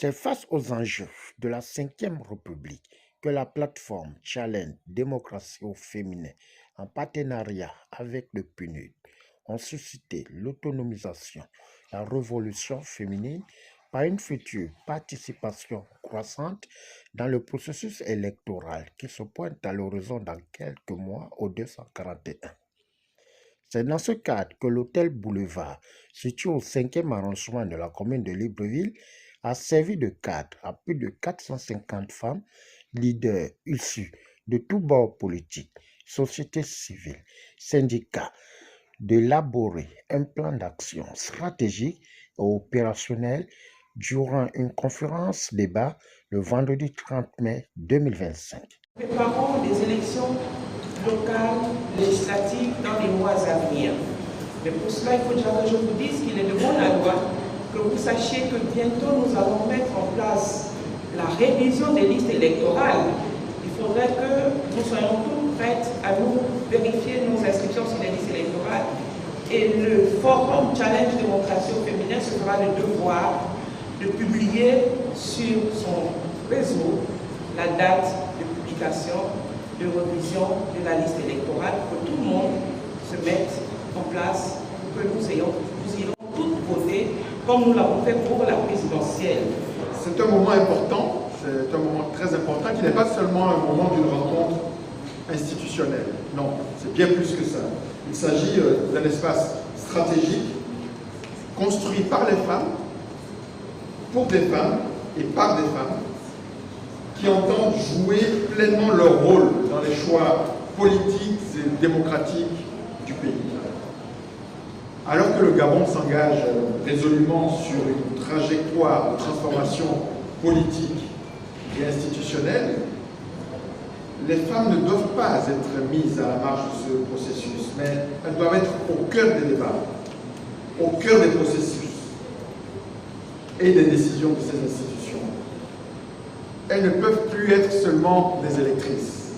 C'est face aux enjeux de la Cinquième République que la plateforme Challenge Démocratie au féminin, en partenariat avec le PNUD, ont suscité l'autonomisation, la révolution féminine par une future participation croissante dans le processus électoral qui se pointe à l'horizon dans quelques mois au 241. C'est dans ce cadre que l'hôtel Boulevard, situé au 5e arrondissement de la commune de Libreville, a servi de cadre à plus de 450 femmes leaders issues de tous bords politiques, sociétés civiles, syndicats, d'élaborer un plan d'action stratégique et opérationnel durant une conférence débat le vendredi 30 mai 2025. Préparons les élections locales, législatives dans les mois à venir. Mais pour cela, il faut déjà que je vous dise qu'il est de bon aloi que vous sachiez que bientôt nous allons mettre en place la révision des listes électorales. Il faudrait que nous soyons toutes prêtes à nous vérifier nos inscriptions sur les listes électorales. Et le forum Challenge Démocratie au féminin se fera le devoir de publier sur son réseau la date de publication de révision de la liste électorale pour que tout le monde se mette en place pour que nous irons toutes voter comme nous l'avons fait pour la présidentielle. C'est un moment important, c'est un moment très important qui n'est pas seulement un moment d'une rencontre institutionnelle. Non, c'est bien plus que ça. Il s'agit d'un espace stratégique construit par les femmes, pour des femmes et par des femmes qui entendent jouer pleinement leur rôle dans les choix politiques et démocratiques du pays. Alors que le Gabon s'engage résolument sur une trajectoire de transformation politique et institutionnelle, les femmes ne doivent pas être mises à la marge de ce processus, mais elles doivent être au cœur des débats, au cœur des processus et des décisions de ces institutions. Elles ne peuvent plus être seulement des électrices.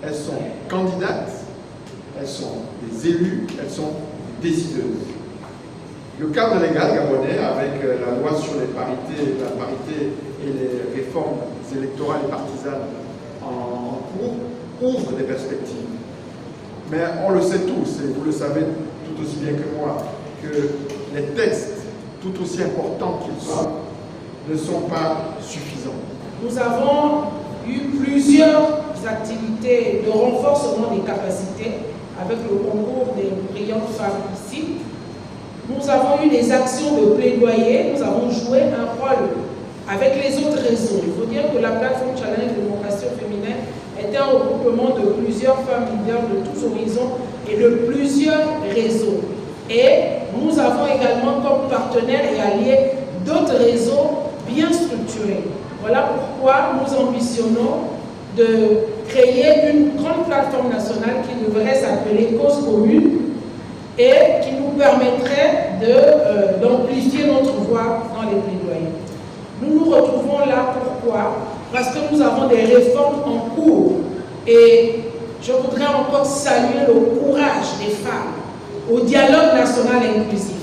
Elles sont candidates, elles sont des élus, elles sont des décideuses. Le cadre légal gabonais, avec la loi sur la parité et les réformes électorales et partisanes en cours, ouvre des perspectives. Mais on le sait tous, et vous le savez tout aussi bien que moi, que les textes, tout aussi importants qu'ils soient, ne sont pas suffisants. Nous avons eu plusieurs activités de renforcement des capacités avec le concours des brillantes femmes ici. Nous avons eu des actions de plaidoyer, nous avons joué un rôle avec les autres réseaux. Il faut dire que la plateforme Challenge Démocratie au féminin est un regroupement de plusieurs femmes leaders de tous horizons et de plusieurs réseaux. Et nous avons également comme partenaires et alliés d'autres réseaux bien structurés. Voilà pourquoi nous ambitionnons de créer une grande plateforme nationale qui devrait s'appeler Cause Commune et qui nous permettrait d'amplifier notre voix dans les plaidoyers. Nous nous retrouvons là, pourquoi? Parce que nous avons des réformes en cours et je voudrais encore saluer le courage des femmes au dialogue national inclusif.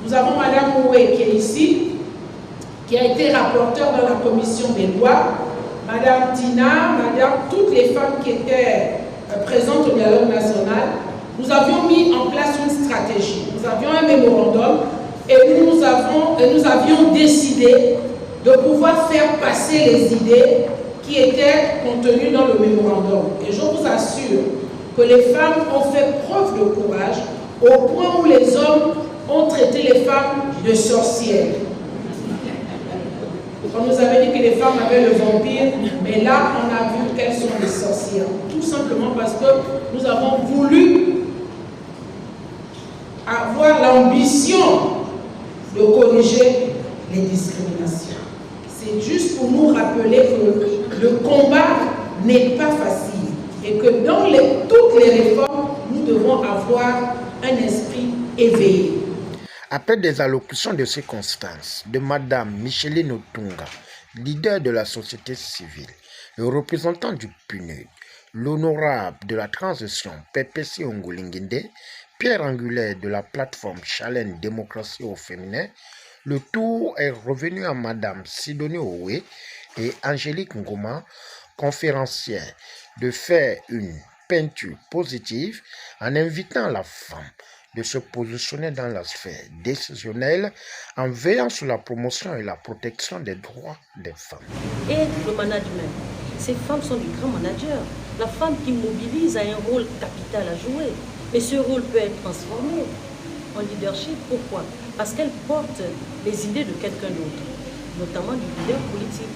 Nous avons Madame Moué qui est ici, qui a été rapporteure dans la commission des lois, Madame Tina, toutes les femmes qui étaient présentes au dialogue national. Nous avions mis en place une stratégie, nous avions un mémorandum et nous avions décidé de pouvoir faire passer les idées qui étaient contenues dans le mémorandum. Et je vous assure que les femmes ont fait preuve de courage au point où les hommes ont traité les femmes de sorcières. On nous avait dit que les femmes avaient le vampire, mais là on a vu qu'elles sont des sorcières. Tout simplement parce que nous avons voulu avoir l'ambition de corriger les discriminations. C'est juste pour nous rappeler que le combat n'est pas facile et que dans toutes les réformes, nous devons avoir un esprit éveillé. Après des allocutions de circonstances de Madame Micheline Otunga, leader de la société civile, le représentant du PNUD, l'honorable de la transition Pepesi Ongulinginde, pierre angulaire de la plateforme Challenge Démocratie au féminin, Le tour est revenu à Madame Sidonie Owe et Angélique Ngoma, conférencières, de faire une peinture positive en invitant la femme de se positionner dans la sphère décisionnelle en veillant sur la promotion et la protection des droits des femmes. Et le management. Ces femmes sont des grands managers. La femme qui mobilise a un rôle capital à jouer. Mais ce rôle peut être transformé en leadership. Pourquoi? Parce qu'elle porte les idées de quelqu'un d'autre, notamment du leader politique.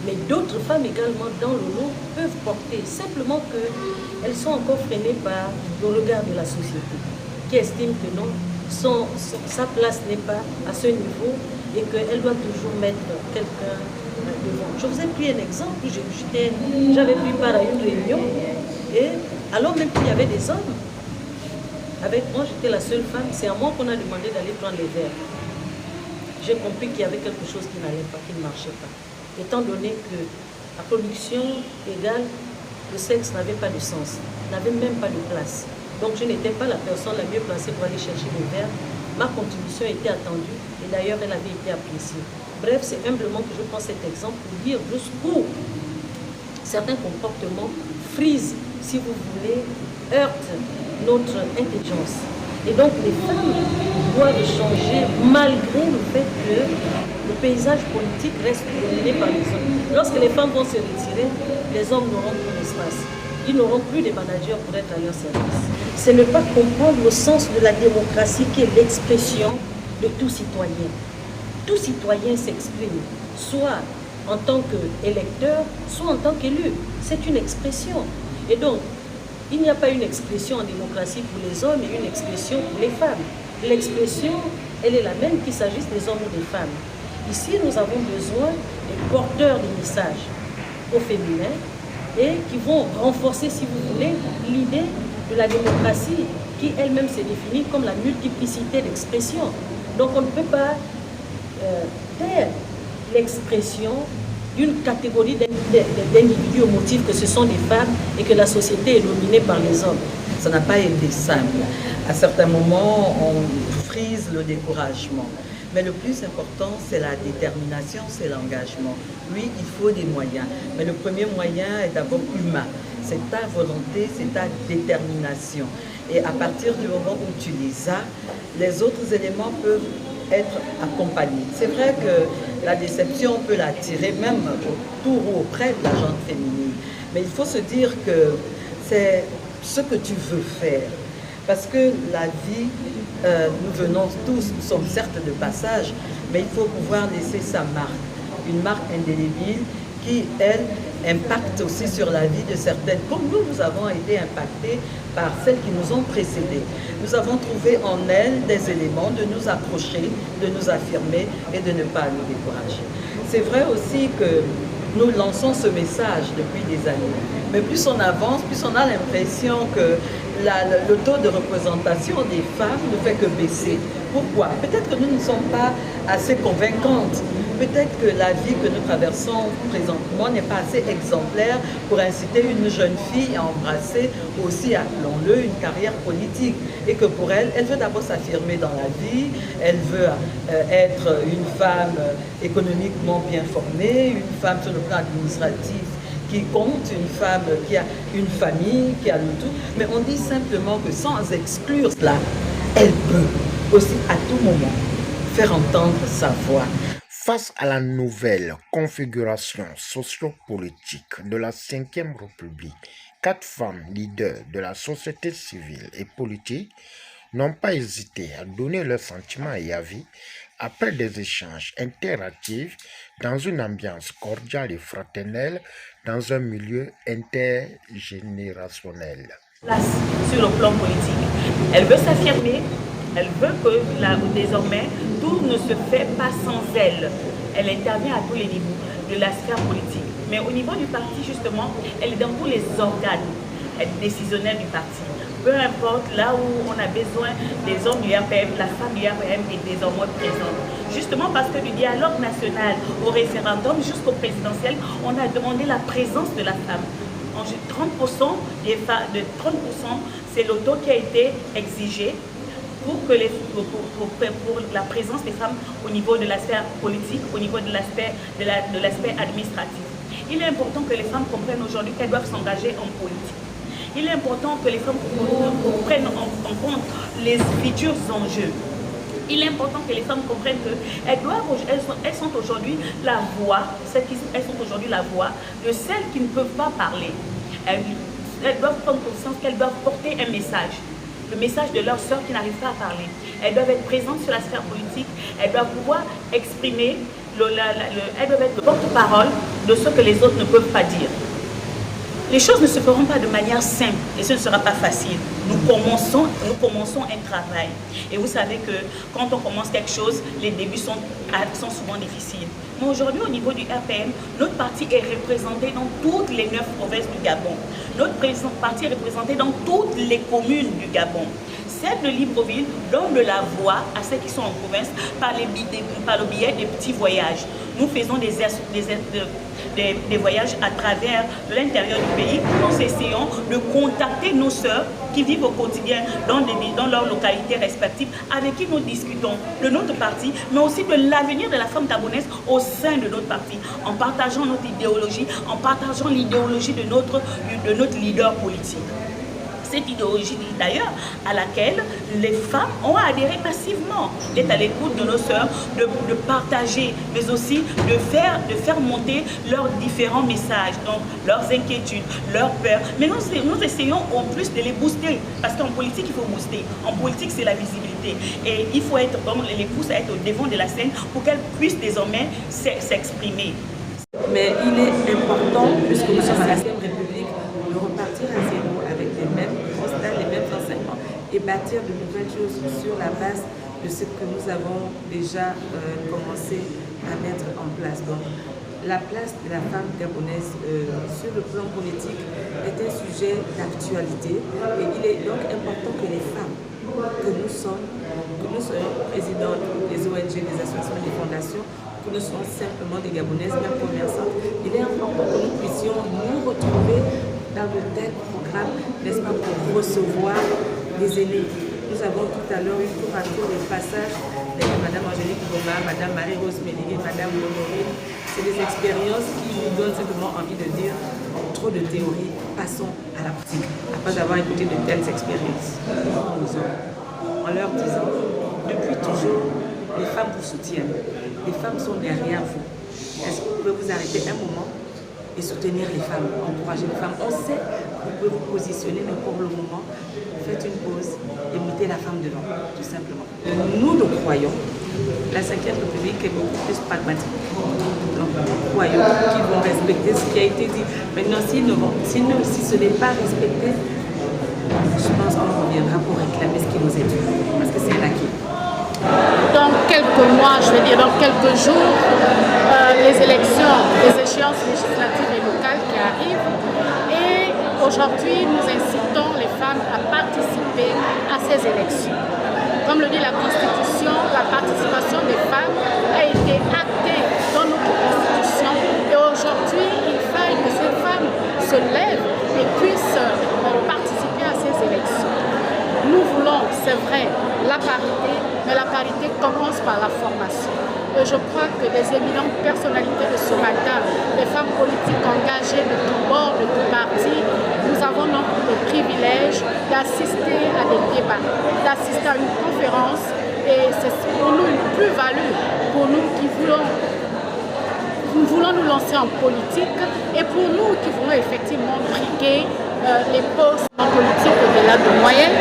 Mais d'autres femmes également dans le lot peuvent porter, simplement qu'elles sont encore freinées par le regard de la société, qui estime que non, sa place n'est pas à ce niveau et qu'elle doit toujours mettre quelqu'un devant. Je vous ai pris un exemple, j'avais pris part à une réunion et alors même qu'il y avait des hommes, avec moi j'étais la seule femme, c'est à moi qu'on a demandé d'aller prendre les verres. J'ai compris qu'il y avait quelque chose qui n'allait pas, qui ne marchait pas. Étant donné que la production égale, le sexe n'avait pas de sens, n'avait même pas de place. Donc je n'étais pas la personne la mieux placée pour aller chercher les verres. Ma contribution était attendue et d'ailleurs elle avait été appréciée. Bref, c'est humblement que je prends cet exemple pour dire jusqu'où certains comportements frisent, si vous voulez, heurtent notre intelligence. Et donc les femmes doivent changer malgré le fait que le paysage politique reste dominé par les hommes. Lorsque les femmes vont se retirer, les hommes n'auront plus d'espace. Ils n'auront plus de managers pour être à leur service. C'est ne pas comprendre le sens de la démocratie qui est l'expression de tout citoyen. Tout citoyen s'exprime, soit en tant qu'électeur, soit en tant qu'élu. C'est une expression. Et donc, il n'y a pas une expression en démocratie pour les hommes et une expression pour les femmes. L'expression, elle est la même qu'il s'agisse des hommes ou des femmes. Ici, nous avons besoin des porteurs de messages au féminin et qui vont renforcer, si vous voulez, l'idée de la démocratie qui elle-même se définit comme la multiplicité d'expressions. Donc on ne peut pas taire l'expression d'une catégorie d'individus au motif que ce sont des femmes et que la société est dominée par les hommes. Ça n'a pas été simple. À certains moments, on frise le découragement. Mais le plus important, c'est la détermination, c'est l'engagement. Oui, il faut des moyens. Mais le premier moyen est d'abord humain. C'est ta volonté, c'est ta détermination. Et à partir du moment où tu les as, les autres éléments peuvent être accompagnés. C'est vrai que la déception peut l'attirer même autour ou auprès de la gente féminine. Mais il faut se dire que c'est ce que tu veux faire. Parce que la vie, nous venons tous, nous sommes certes de passage, mais il faut pouvoir laisser sa marque. Une marque indélébile qui, elle, impacte aussi sur la vie de certaines. Comme nous avons été impactés par celles qui nous ont précédés. Nous avons trouvé en elles des éléments de nous approcher, de nous affirmer et de ne pas nous décourager. C'est vrai aussi que nous lançons ce message depuis des années. Mais plus on avance, plus on a l'impression que le taux de représentation des femmes ne fait que baisser. Pourquoi? Peut-être que nous ne sommes pas assez convaincantes. Peut-être que la vie que nous traversons présentement n'est pas assez exemplaire pour inciter une jeune fille à embrasser aussi, appelons-le, une carrière politique. Et que pour elle, elle veut d'abord s'affirmer dans la vie, elle veut être une femme économiquement bien formée, une femme sur le plan administratif qui compte, une femme qui a une famille, qui a le tout. Mais on dit simplement que sans exclure cela, elle peut aussi à tout moment faire entendre sa voix. Face à la nouvelle configuration sociopolitique de la Ve République, 4 femmes leaders de la société civile et politique n'ont pas hésité à donner leurs sentiments et avis après des échanges interactifs dans une ambiance cordiale et fraternelle dans un milieu intergénérationnel. Place sur le plan politique. Elle veut s'affirmer, elle veut que là, désormais tout ne se fait pas sans elle. Elle intervient à tous les niveaux de la sphère politique. Mais au niveau du parti, justement, elle est dans tous les organes décisionnels du parti. Peu importe, là où on a besoin des hommes du RPM, la femme du RPM est désormais présente. Justement parce que du dialogue national au référendum jusqu'au présidentiel, on a demandé la présence de la femme. 30%, c'est le taux qui a été exigé pour la présence des femmes au niveau de la sphère politique, au niveau de l'aspect administratif. Il est important que les femmes comprennent aujourd'hui qu'elles doivent s'engager en politique. Il est important que les femmes prennent en compte les futurs enjeux. Il est important que les femmes comprennent qu'elles sont aujourd'hui la voix, elles sont aujourd'hui la voix de celles qui ne peuvent pas parler. Elles doivent prendre conscience qu'elles doivent porter un message. Le message de leurs sœurs qui n'arrivent pas à parler. Elles doivent être présentes sur la sphère politique. Elles doivent pouvoir exprimer, elles doivent être le porte-parole de ce que les autres ne peuvent pas dire. Les choses ne se feront pas de manière simple et ce ne sera pas facile. Nous commençons un travail. Et vous savez que quand on commence quelque chose, les débuts sont souvent difficiles. Mais aujourd'hui, au niveau du RPM, notre parti est représenté dans toutes les 9 provinces du Gabon. Notre parti est représenté dans toutes les communes du Gabon. Celle de Libreville donne de la voix à ceux qui sont en province par le biais des petits voyages. Nous faisons des voyages à travers l'intérieur du pays. Nous essayons de contacter nos sœurs qui vivent au quotidien dans leurs localités respectives, avec qui nous discutons de notre parti, mais aussi de l'avenir de la femme gabonaise au sein de notre parti, en partageant notre idéologie, en partageant l'idéologie de notre leader politique. Cette idéologie d'ailleurs à laquelle les femmes ont adhéré passivement, d'être à l'écoute de nos sœurs, de partager, mais aussi de faire monter leurs différents messages, donc leurs inquiétudes, leurs peurs. Mais nous essayons en plus de les booster, parce qu'en politique il faut booster. En politique c'est la visibilité et il faut les pousser à être au devant de la scène pour qu'elles puissent désormais s'exprimer. Mais il est important, puisque nous sommes à la 5e République, de repartir à zéro avec les mêmes constats, les mêmes enseignements et bâtir de nouvelles choses sur la base de ce que nous avons déjà commencé à mettre en place. Donc, la place de la femme gabonaise sur le plan politique est un sujet d'actualité et il est donc important que les femmes que nous soyons présidentes des ONG, des associations, des fondations, que nous soyons simplement des Gabonaises, même commerçantes, il est important que nous puissions nous retrouver dans de tels programmes, n'est-ce pas, pour recevoir des aînés. Nous avons tout à l'heure eu tour à tour les passages de Mme Angélique Goma, Mme Marie-Rose Méligue, Mme Honorine. C'est des expériences qui nous donnent simplement envie de dire trop de théorie, passons à la pratique, après avoir écouté de telles expériences. En leur disant, depuis toujours, les femmes vous soutiennent, les femmes sont derrière vous. Est-ce que vous pouvez vous arrêter un moment et soutenir les femmes, encourager les femmes? On sait que vous pouvez vous positionner, mais pour le moment, faites une pause et mettez la femme devant, tout simplement. Nous croyons, la 5e République est beaucoup plus pragmatique. Donc, nous croyons qu'ils vont respecter ce qui a été dit. Maintenant, si ce n'est pas respecté, je pense qu'on reviendra pour réclamer ce qui nous est dû, parce que c'est l'acquis. Dans quelques mois, je veux dire dans quelques jours, les élections, les échéances législatives et locales qui arrivent. Et aujourd'hui, nous incitons les femmes à participer à ces élections. Comme le dit la Constitution, la participation des femmes a été actée dans notre Constitution. Et aujourd'hui, il faille que ces femmes se lèvent et puissent participer à ces élections. Nous voulons, c'est vrai, la parité, mais la parité commence par la formation. Et je crois que les éminentes personnalités de ce matin, les femmes politiques engagées de tous bords, de tous partis, nous avons donc le privilège d'assister à des débats, d'assister à une conférence. Et c'est pour nous une plus-value, pour nous qui voulons nous lancer en politique et pour nous qui voulons effectivement briguer les postes en politique au-delà de moyens.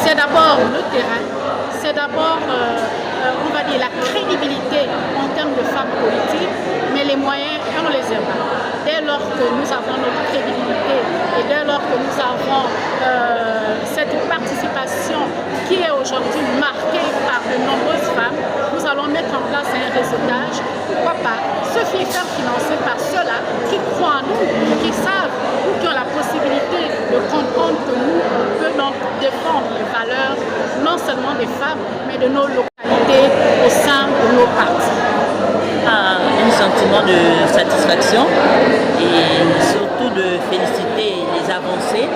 C'est d'abord le terrain, c'est d'abord, on va dire, la crédibilité en termes de femmes politiques, mais les moyens, on les a pas. Dès lors que nous avons notre crédibilité et dès lors que nous avons cette participation qui est aujourd'hui marquée par de nombreuses femmes, nous allons mettre en place un réseautage, pourquoi pas, se faire financer par ceux-là qui croient en nous, qui savent ou qui ont la possibilité de comprendre que nous, on peut donc défendre les valeurs non seulement des femmes, mais de nos localités au sein de nos partis. Un sentiment de satisfaction et surtout de féliciter les avancées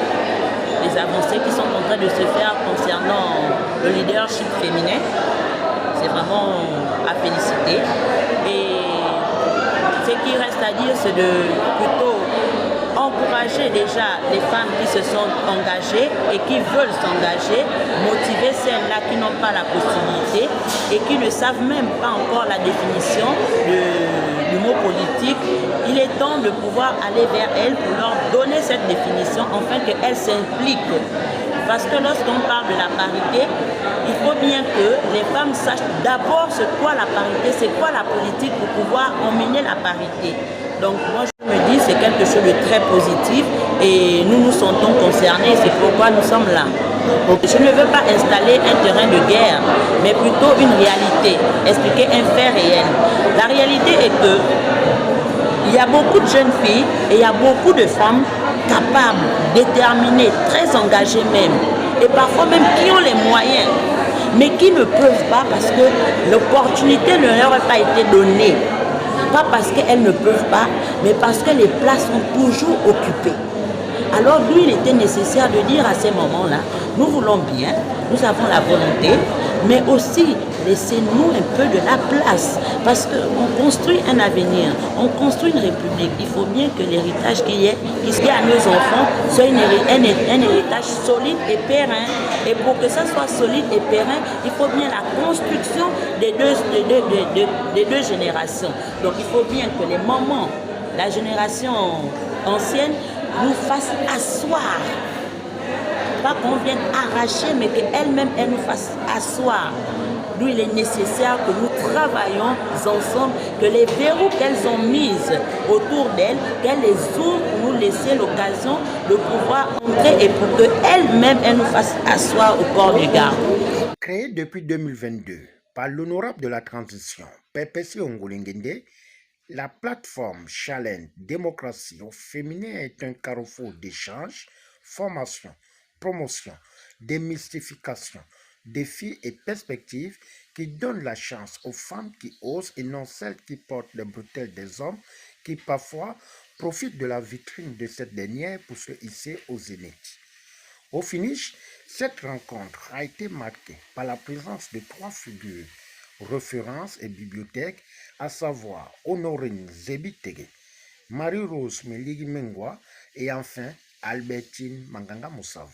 qui sont en train de se faire concernant le leadership féminin. C'est vraiment à féliciter. Et ce qui reste à dire, c'est de plutôt encourager déjà les femmes qui se sont engagées et qui veulent s'engager, motiver celles-là qui n'ont pas la possibilité et qui ne savent même pas encore la définition du mot politique. Il est temps de pouvoir aller vers elles pour leur donner cette définition afin qu'elles s'impliquent. Parce que lorsqu'on parle de la parité, il faut bien que les femmes sachent d'abord c'est quoi la parité, c'est quoi la politique pour pouvoir emmener la parité. Donc moi je me dis c'est quelque chose de très positif et nous nous sentons concernés, c'est pourquoi nous sommes là. Je ne veux pas installer un terrain de guerre, mais plutôt une réalité, expliquer un fait réel. La réalité est que il y a beaucoup de jeunes filles et il y a beaucoup de femmes capables, déterminées, très engagées même, et parfois même qui ont les moyens, mais qui ne peuvent pas parce que l'opportunité ne leur a pas été donnée. Pas parce qu'elles ne peuvent pas, mais parce que les places sont toujours occupées. Alors lui, il était nécessaire de dire à ces moments-là, nous voulons bien, nous avons la volonté, mais aussi laissez-nous un peu de la place. Parce qu'on construit un avenir, on construit une république. Il faut bien que l'héritage qu'il y ait à nos enfants soit un héritage solide et périn. Et pour que ça soit solide et périn, il faut bien la construction des deux générations. Donc il faut bien que les mamans, la génération ancienne, nous fassent asseoir. Pas qu'on vienne arracher, mais qu'elles-mêmes, elles nous fassent asseoir. Nous, il est nécessaire que nous travaillions ensemble, que les verrous qu'elles ont mis autour d'elles, qu'elles les ouvrent pour nous laisser l'occasion de pouvoir entrer et pour qu'elles-mêmes, elles nous fassent asseoir au corps du garde. Créée depuis 2022 par l'honorable de la transition, Pépési Ongolengende, la plateforme Challenge Démocratie au féminin est un carrefour d'échange, formation, promotion, démystification, défis et perspectives qui donnent la chance aux femmes qui osent et non celles qui portent les bretelles des hommes qui parfois profitent de la vitrine de cette dernière pour se hisser au zénith. Au finish, cette rencontre a été marquée par la présence de 3 figures, références et bibliothèques, à savoir Honorine Zebitege, Marie-Rose Meligi Mengwa et enfin Albertine Manganga Moussavo.